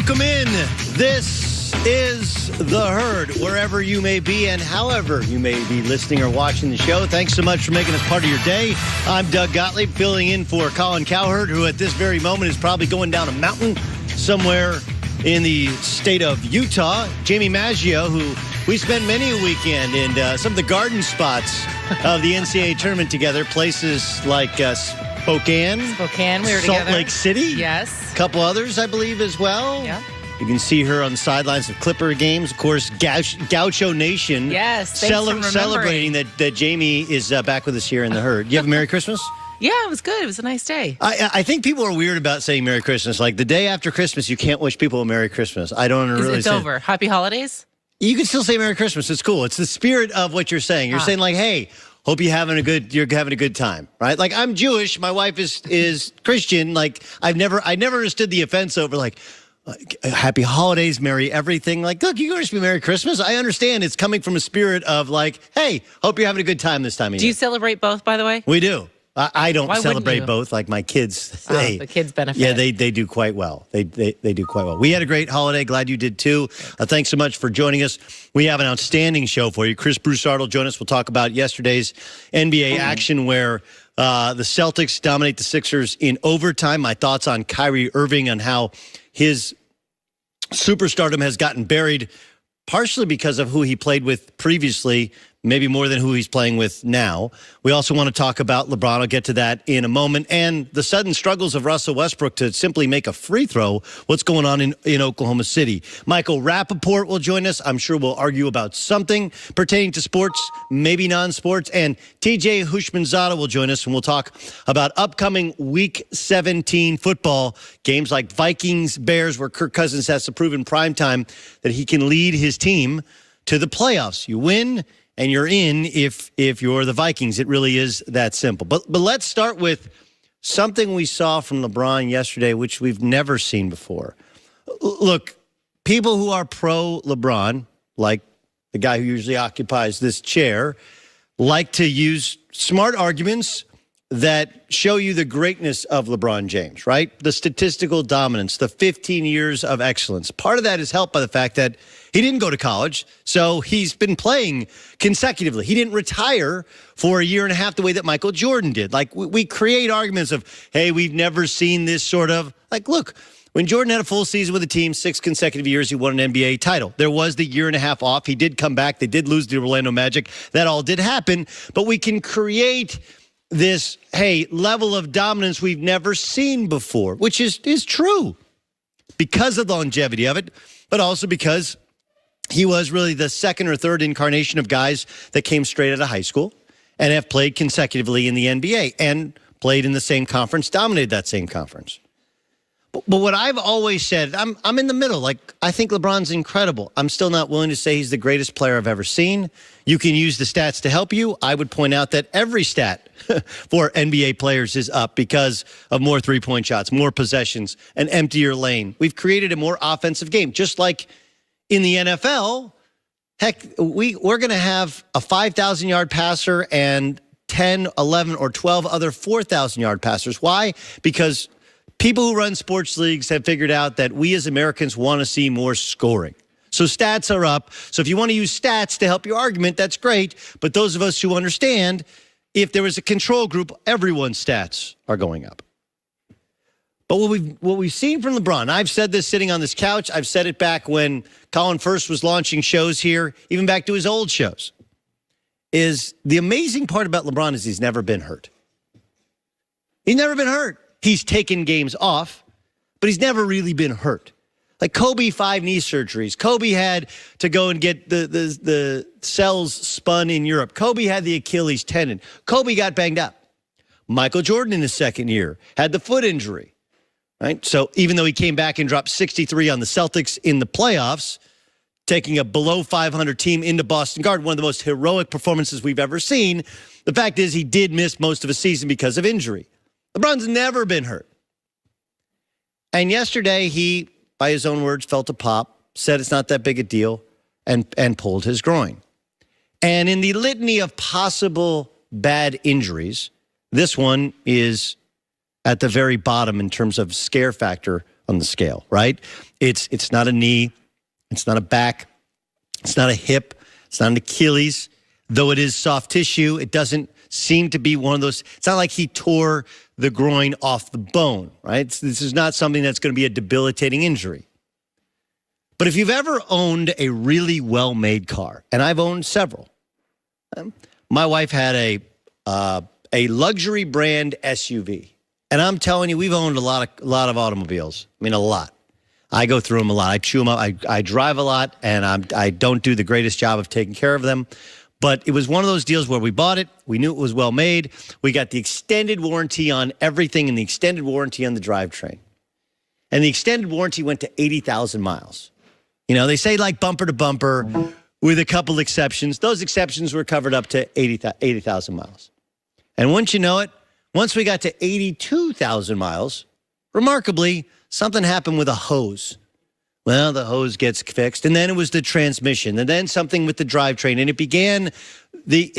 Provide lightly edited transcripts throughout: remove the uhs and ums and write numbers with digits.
Welcome in. This is The Herd, wherever you may be and however you may be listening or watching the show. Thanks so much for making us part of your day. I'm Doug Gottlieb, filling in for Colin Cowherd, who at this very moment is probably going down a mountain somewhere in the state of Utah. Jamie Maggio, who we spent many a weekend in some of the garden spots of the NCAA tournament together, places like Spokane, we were together. Salt Lake City. Yes. A couple others, I believe, as well. Yeah. You can see her on the sidelines of Clipper games. Of course, Gaucho Nation. Yes, celebrating that Jamie is back with us here in the Herd. You have a Merry Christmas? Yeah, it was good. It was a nice day. I think people are weird about saying Merry Christmas. Like the day after Christmas, you can't wish people a Merry Christmas. I don't really. It's over. Happy holidays. You can still say Merry Christmas. It's cool. It's the spirit of what you're saying. You're saying like, hey, hope you're having a good time, right? Like I'm Jewish. My wife is Christian. Like I never understood the offense over like happy holidays, merry everything. Like, look, you can just be Merry Christmas. I understand it's coming from a spirit of like, hey, hope you're having a good time this time of year. Do you celebrate both, by the way? We do. I don't Why celebrate both like my kids. The kids benefit. Yeah, they do quite well. They do quite well. We had a great holiday. Glad you did too. Thanks so much for joining us. We have an outstanding show for you. Chris Broussard will join us. We'll talk about yesterday's NBA action where the Celtics dominate the Sixers in overtime. My thoughts on Kyrie Irving and how his superstardom has gotten buried partially because of who he played with previously, maybe more than who he's playing with now. We also want to talk about LeBron. I'll get to that in a moment. And the sudden struggles of Russell Westbrook to simply make a free throw. What's going on in Oklahoma City? Michael Rappaport will join us. I'm sure we'll argue about something pertaining to sports, maybe non-sports. And TJ Hushmanzada will join us, and we'll talk about upcoming Week 17 football games like Vikings-Bears, where Kirk Cousins has to prove in primetime that he can lead his team to the playoffs. You win, and you're in if you're the Vikings. It really is that simple. But let's start with something we saw from LeBron yesterday, which we've never seen before. Look, people who are pro-LeBron, like the guy who usually occupies this chair, like to use smart arguments that show you the greatness of LeBron James, right? The statistical dominance, the 15 years of excellence. Part of that is helped by the fact that he didn't go to college, so he's been playing consecutively. He didn't retire for a year and a half the way that Michael Jordan did. Like, we create arguments of, hey, we've never seen this sort of, like, look, when Jordan had a full season with the team, 6 consecutive years, he won an NBA title. There was the year and a half off. He did come back. They did lose the Orlando Magic. That all did happen. But we can create this, hey, level of dominance we've never seen before, which is true because of the longevity of it, but also because he was really the second or third incarnation of guys that came straight out of high school and have played consecutively in the NBA and played in the same conference, dominated that same conference. But what I've always said, I'm in the middle. Like, I think LeBron's incredible. I'm still not willing to say he's the greatest player I've ever seen. You can use the stats to help you. I would point out that every stat for NBA players is up because of more three-point shots, more possessions, an emptier lane. We've created a more offensive game, just like in the NFL. Heck, we're going to have a 5,000-yard passer and 10, 11, or 12 other 4,000-yard passers. Why? Because people who run sports leagues have figured out that we as Americans want to see more scoring. So stats are up. So if you want to use stats to help your argument, that's great. But those of us who understand, if there was a control group, everyone's stats are going up. But what we've seen from LeBron, I've said this sitting on this couch. I've said it back when Colin first was launching shows here, even back to his old shows, is the amazing part about LeBron is he's never been hurt. He's never been hurt. He's taken games off, but he's never really been hurt. Like Kobe, 5 knee surgeries. Kobe had to go and get the cells spun in Europe. Kobe had the Achilles tendon. Kobe got banged up. Michael Jordan in his second year had the foot injury. Right? So even though he came back and dropped 63 on the Celtics in the playoffs, taking a below 500 team into Boston Garden, one of the most heroic performances we've ever seen, the fact is he did miss most of a season because of injury. LeBron's never been hurt. And yesterday he, by his own words, felt a pop, said it's not that big a deal, and pulled his groin. And in the litany of possible bad injuries, this one is at the very bottom in terms of scare factor on the scale, right? It's not a knee. It's not a back. It's not a hip. It's not an Achilles. Though it is soft tissue, it doesn't seem to be one of those. It's not like he tore the groin off the bone, right? This is not something that's going to be a debilitating injury. But if you've ever owned a really well-made car, and I've owned several, my wife had a luxury brand SUV, and I'm telling you, we've owned a lot of automobiles. I mean, a lot. I go through them a lot. I chew them up. I drive a lot, and I don't do the greatest job of taking care of them. But it was one of those deals where we bought it. We knew it was well made. We got the extended warranty on everything and the extended warranty on the drivetrain. And the extended warranty went to 80,000 miles. You know, they say like bumper to bumper with a couple exceptions. Those exceptions were covered up to 80,000 miles. And once you know it, once we got to 82,000 miles, remarkably, something happened with a hose. Well, the hose gets fixed, and then it was the transmission, and then something with the drivetrain, and it began the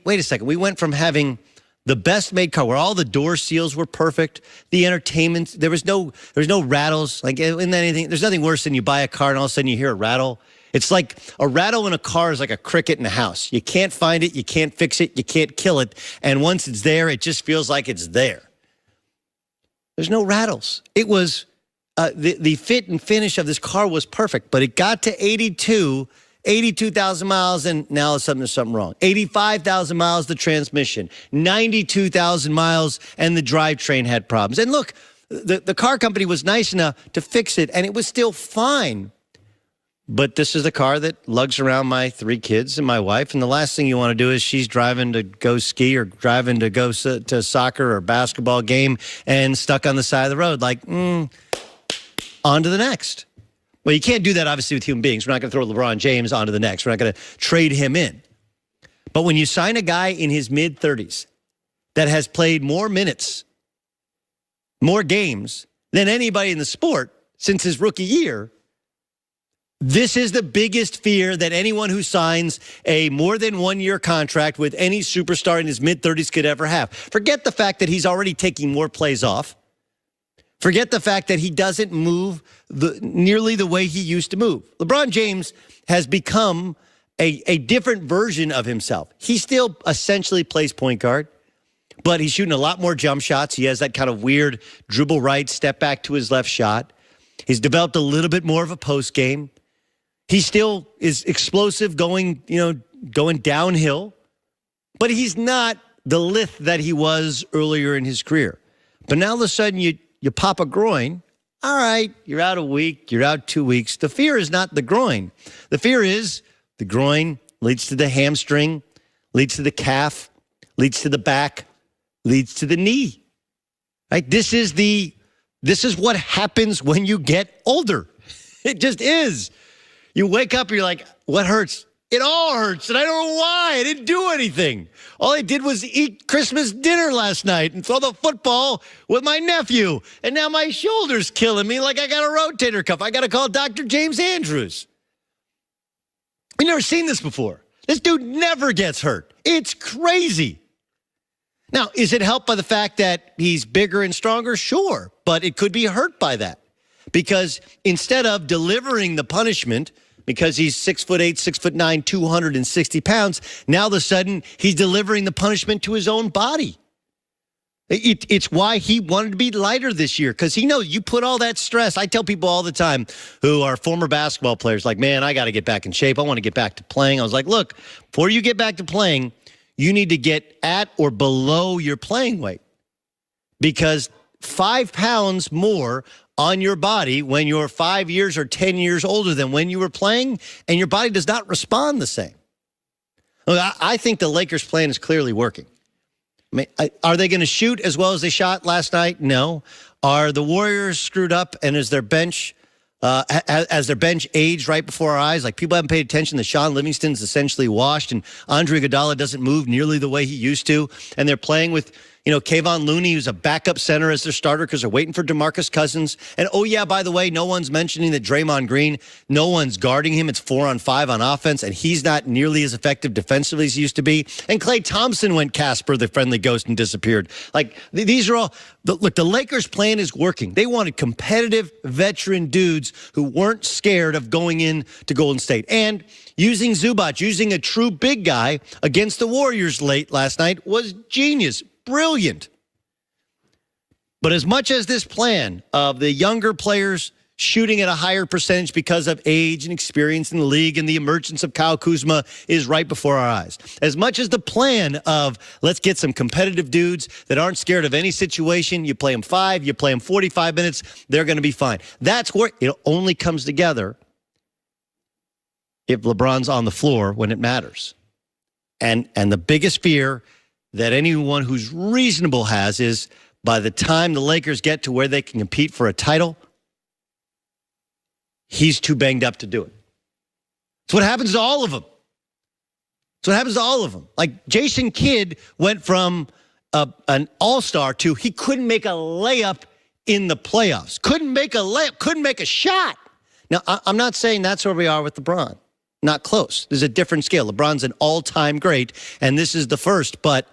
wait a second, we went from having the best made car where all the door seals were perfect, the entertainment, there was no rattles, like in anything. There's nothing worse than you buy a car and all of a sudden you hear a rattle. It's like a rattle in a car is like a cricket in a house. You can't find it, you can't fix it, you can't kill it, and once it's there, it just feels like it's there. There's no rattles. It was the fit and finish of this car was perfect, but it got to 82,000 miles, and now all of a sudden there's something wrong. 85,000 miles, the transmission. 92,000 miles, and the drivetrain had problems. And look, the car company was nice enough to fix it, and it was still fine. But this is the car that lugs around my 3 kids and my wife, and the last thing you want to do is she's driving to go ski or driving to go to soccer or basketball game and stuck on the side of the road like, on to the next. Well, you can't do that, obviously, with human beings. We're not going to throw LeBron James onto the next. We're not going to trade him in. But when you sign a guy in his mid-30s that has played more minutes, more games than anybody in the sport since his rookie year, this is the biggest fear that anyone who signs a more than 1-year contract with any superstar in his mid-30s could ever have. Forget the fact that he's already taking more plays off. Forget the fact that he doesn't move nearly the way he used to move. LeBron James has become a different version of himself. He still essentially plays point guard, but he's shooting a lot more jump shots. He has that kind of weird dribble right, step back to his left shot. He's developed a little bit more of a post game. He still is explosive going downhill, but he's not the lithe that he was earlier in his career. But now all of a sudden you pop a groin, all right, you're out a week, you're out 2 weeks. The fear is not the groin. The fear is the groin leads to the hamstring, leads to the calf, leads to the back, leads to the knee. Right? This is what happens when you get older. It just is. You wake up and you're like, what hurts? It all hurts, and I don't know why. I didn't do anything. All I did was eat Christmas dinner last night and throw the football with my nephew, and now my shoulder's killing me like I got a rotator cuff. I got to call Dr. James Andrews. We've never seen this before. This dude never gets hurt. It's crazy. Now, is it helped by the fact that he's bigger and stronger? Sure, but it could be hurt by that because instead of delivering the punishment, because he's 6'8", 6'9", 260 pounds, now all of a sudden he's delivering the punishment to his own body. It's why he wanted to be lighter this year, because he knows you put all that stress. I tell people all the time who are former basketball players, like, man, I got to get back in shape. I want to get back to playing. I was like, look, before you get back to playing, you need to get at or below your playing weight, because 5 pounds more on your body when you're 5 years or 10 years older than when you were playing, and your body does not respond the same. I think the Lakers' plan is clearly working. I mean, are they going to shoot as well as they shot last night? No. Are the Warriors screwed up, and is their bench aged right before our eyes? Like, people haven't paid attention that Sean Livingston's essentially washed, and Andre Iguodala doesn't move nearly the way he used to, and they're playing with, Kayvon Looney, who's a backup center as their starter because they're waiting for DeMarcus Cousins. And, oh, yeah, by the way, no one's mentioning that Draymond Green, no one's guarding him. It's 4-on-5 on offense, and he's not nearly as effective defensively as he used to be. And Klay Thompson went Casper, the friendly ghost, and disappeared. Like, these are all – look, the Lakers' plan is working. They wanted competitive veteran dudes who weren't scared of going in to Golden State. And using Zubac, using a true big guy against the Warriors late last night was genius. Brilliant. But as much as this plan of the younger players shooting at a higher percentage because of age and experience in the league and the emergence of Kyle Kuzma is right before our eyes, as much as the plan of let's get some competitive dudes that aren't scared of any situation, you play them 5, you play them 45 minutes, they're going to be fine. That's where it only comes together if LeBron's on the floor when it matters. And the biggest fear that anyone who's reasonable has is by the time the Lakers get to where they can compete for a title, he's too banged up to do it. It's what happens to all of them. It's what happens to all of them. Like Jason Kidd went from an all-star to he couldn't make a layup in the playoffs. Couldn't make a layup, couldn't make a shot. Now, I'm not saying that's where we are with LeBron. Not close. There's a different scale. LeBron's an all-time great, and this is the first, but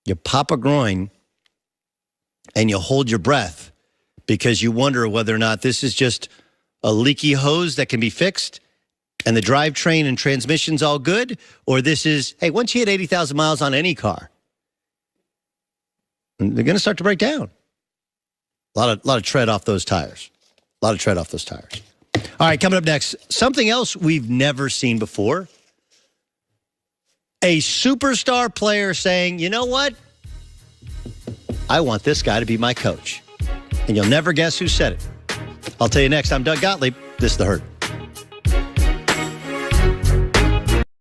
you pop a groin and you hold your breath because you wonder whether or not this is just a leaky hose that can be fixed and the drivetrain and transmission's all good, or this is, hey, once you hit 80,000 miles on any car, they're going to start to break down. A lot of tread off those tires. A lot of tread off those tires. All right, coming up next, something else we've never seen before. A superstar player saying, you know what? I want this guy to be my coach. And you'll never guess who said it. I'll tell you next. I'm Doug Gottlieb. This is The Herd.